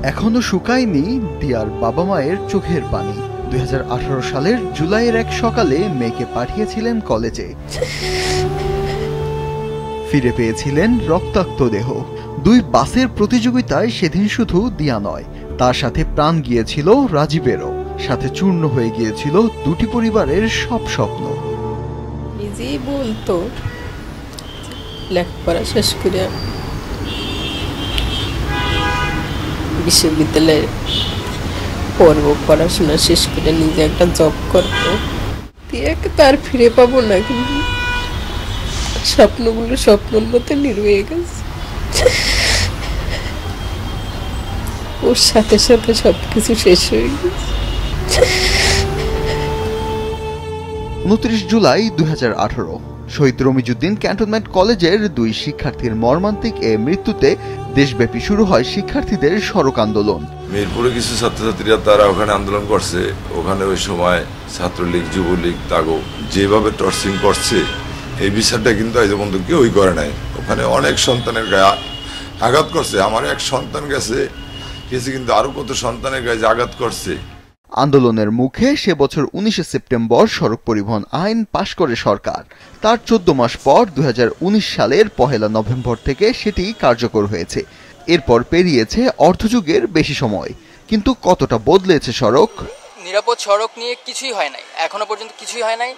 এখনো শুকায়নি দিয়ার বাবা মায়ের চোখের পানি। 2018 সালের জুলাইয়ের এক সকালে মেয়েকে পাঠিয়েছিলেন কলেজে। ফিরে পেয়েছিলেন রক্তাক্ত দেহ। 2 বাসের প্রতিযোগিতায় সেদিন শুধু দিয়া নয়, তার সাথে প্রাণ গিয়েছিল রাজীবেরও। সাথে চূর্ণ হয়ে গিয়েছিল 2টি পরিবারের সব স্বপ্ন। নিজেই বলতো লেখাপড়া শেষ করে বিশ্ববিদ্যালয়ে পড়বো, পড়াশোনা শেষ করে নিজে একটা জব করবো। দিয়াকে তার ফিরে পাবো না, কিন্তু স্বপ্নগুলো স্বপ্নের মতো নির্ভয়ে গেছে। ওর সাথে সাথে সবকিছু শেষ হয়ে গেছে। 29 জুলাই 2018 শহীদ রমিজউদ্দিন ক্যান্টনমেন্ট কলেজের 2 শিক্ষার্থীর মর্মান্তিক এ মৃত্যুতে দেশব্যাপী শুরু হয় শিক্ষার্থীদের সড়ক আন্দোলন। মিরপুরে কিছু ছাত্রছাত্রীরা তারা ওখানে আন্দোলন করছে। ওখানে ওই সময় ছাত্রলীগ, যুবলীগ, তাগো যেভাবে টর্চিং করছে, এই বিষয়টা কিন্তু আজ পর্যন্ত কেউই করে নাই। ওখানে অনেক সন্তানের গায়ে আঘাত করছে। আমার এক সন্তান গেছে, কিন্তু আরো কত সন্তানের গায়ে আঘাত করছে। আন্দোলনের মুখে সে বছর 19 সেপ্টেম্বর সড়ক পরিবহন আইন পাশ করে সরকার। তার 14 মাস পর 2019 সালের 1 নভেম্বর থেকে সেটি কার্যকর হয়েছে। এরপর পেরিয়েছে অর্ধযুগের বেশি সময়, কিন্তু কতটা বদলেছে সড়ক? নিরাপদ সড়ক নিয়ে কিছুই হয় নাই, এখনো পর্যন্ত কিছুই হয় নাই।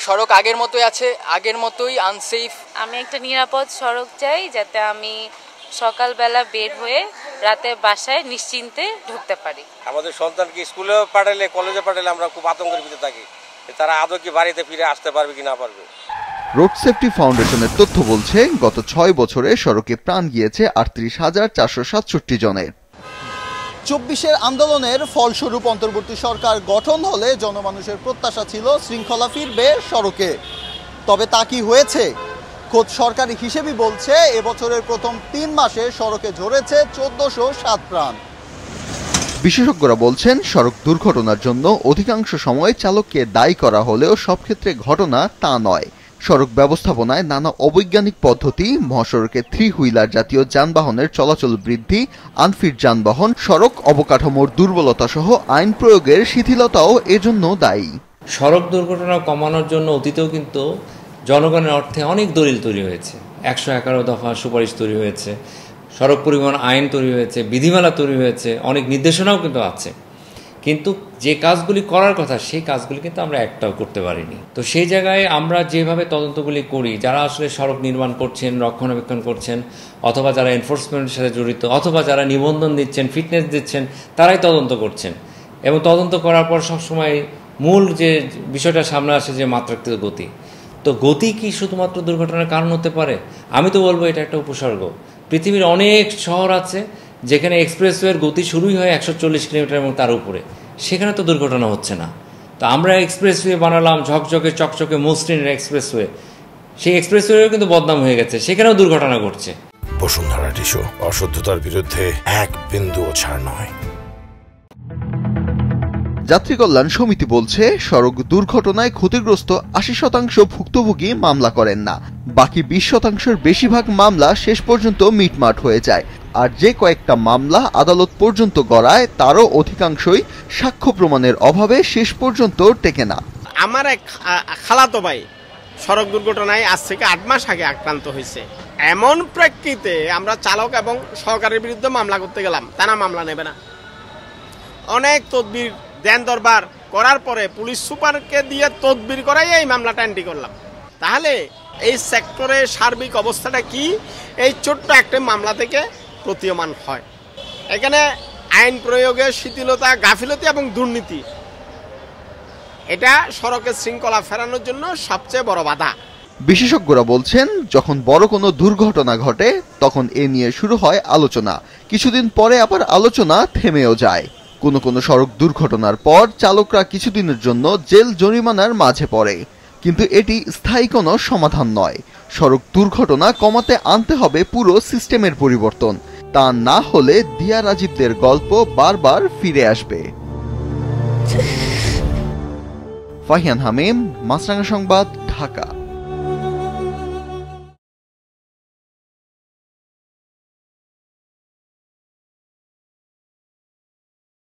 সড়ক আগের মতোই আছে, আগের মতোই আনসেফ। আমি একটা নিরাপদ সড়ক চাই, যাতে আমি সকালবেলা বের হয়ে রাতে বাসায় নিশ্চিন্তে ঢুকতে পারি। আমাদের সন্তানকে স্কুলে পাঠালে, কলেজে পাঠালে আমরা খুব আতঙ্কের ভিতরে থাকি, তারা আদৌ কি বাড়িতে ফিরে আসতে পারবে কি না পারবে। রোড সেফটি ফাউন্ডেশনের তথ্য বলছে, গত 6 বছরে সড়কে প্রাণ গিয়েছে 38,467 জনের। 24-এর আন্দোলনের ফলস্বরূপ অন্তর্বর্তী সরকার গঠন হলে জনমানুষের প্রত্যাশা ছিল শৃঙ্খলা ফিরবে সড়কে। তবে তা কি হয়েছে? খোদ সরকারি হিসেবই বলছে, এবছরের প্রথম 3 মাসে সড়কে ঝরেছে 1407 প্রাণ। বিশেষজ্ঞরা বলছেন, সড়ক দুর্ঘটনার জন্য অধিকাংশ সময় চালককে দায়ী করা হলেও সব ক্ষেত্রে ঘটনা তা নয়। সড়ক ব্যবস্থাপনায় নানা অবৈজ্ঞানিক পদ্ধতি, মহাসড়কে 3 হুইলার জাতীয় যানবাহনের চলাচল বৃদ্ধি, আনফিট যানবাহন, সড়ক অবকাঠামোর দুর্বলতা সহ আইন প্রয়োগের শিথিলতাও এজন্য দায়ী। সড়ক দুর্ঘটনা কমানোর জন্য অতীতেও কিন্তু জনগণের অর্থে অনেক দলিল তৈরি হয়েছে। 111 দফা সুপারিশ তৈরি হয়েছে, সড়ক পরিবহন আইন তৈরি হয়েছে, বিধিমালা তৈরি হয়েছে, অনেক নির্দেশনাও কিন্তু আছে। কিন্তু যে কাজগুলি করার কথা সেই কাজগুলি কিন্তু আমরা একটাও করতে পারিনি। তো সেই জায়গায় আমরা যেভাবে তদন্তগুলি করি, যারা আসলে সড়ক নির্মাণ করছেন, রক্ষণাবেক্ষণ করছেন, অথবা যারা এনফোর্সমেন্টের সাথে জড়িত, অথবা যারা নিবন্ধন দিচ্ছেন, ফিটনেস দিচ্ছেন, তারাই তদন্ত করছেন। এবং তদন্ত করার পর সবসময় মূল যে বিষয়টা সামনে আসে যে মাত্রাতিরিক্ত গতি। তো গতি কি শুধুমাত্র দুর্ঘটনার কারণ হতে পারে? আমি তো বলবো এটা একটা উপসর্গ। পৃথিবীর অনেক শহর আছে যেখানে এক্সপ্রেসওয়ের গতি শুরুই হয় 140 কিলোমিটার এবং তার উপরে, সেখানে তো দুর্ঘটনা হচ্ছে না। তো আমরা এক্সপ্রেসওয়ে বানালাম, ঝকঝকে চকচকে মসৃণ এক্সপ্রেসওয়ে, সেই এক্সপ্রেসওয়েও কিন্তু বদনাম হয়ে গেছে, সেখানেও দুর্ঘটনা ঘটছে। বসুন্ধরা টিস্যু, অশুদ্ধতার বিরুদ্ধে এক বিন্দুও ছাড় নয়। যাত্রী কল্যাণ সমিতি বলছে, সড়ক দুর্ঘটনায় ক্ষতিগ্রস্ত 80% ভুক্তভোগী মামলা করেন না। বাকি 20%-এর বেশিরভাগ মামলা শেষ পর্যন্ত মিটমাট হয়ে যায়। আর যে কয়েকটা মামলা আদালত পর্যন্ত গড়ায়, তারও অধিকাংশই সাক্ষ্য প্রমাণের অভাবে শেষ পর্যন্ত টেকে না। আমার এক খালাতো ভাই সড়ক দুর্ঘটনায় আজ থেকে 8 মাস আগে আক্রান্ত হয়েছে। এমন প্রেক্ষিতে আমরা চালক এবং সহকারীর বিরুদ্ধে মামলা করতে গেলাম, তারা মামলা নেবে না। অনেক তদবির দেন দরবার করার পরে পুলিশ সুপারকে দিয়ে তদবির করাই এই মামলাটা এন্ট্রি করলাম। তাহলে এই সেক্টরের সার্বিক অবস্থাটা কি এই ছোট্ট একটা মামলা থেকে প্রতীয়মান হয়? এখানে আইন প্রয়োগের শিথিলতা, গাফিলতি এবং দুর্নীতি, এটা সড়কের শৃঙ্খলা ফেরানোর জন্য সবচেয়ে বড় বাধা। বিশেষজ্ঞরা বলছেন, যখন বড় কোনো দুর্ঘটনা ঘটে তখন এ নিয়ে শুরু হয় আলোচনা। কিছুদিন পরে আবার আলোচনা থেমেও যায়। কোনো সড়ক দুর্ঘটনার পর চালকরা কিছুদিনের জন্য জেল জরিমানার মাঝে পড়ে, কিন্তু এটি স্থায়ী কোনো সমাধান নয়। সড়ক দুর্ঘটনা কমাতে আনতে হবে পুরো সিস্টেমের পরিবর্তন। তা না হলে দিয়া রাজীবদের গল্প বারবার ফিরে আসবে। ফাহিয়ান হামিম, মাছরাঙা সংবাদ, ঢাকা।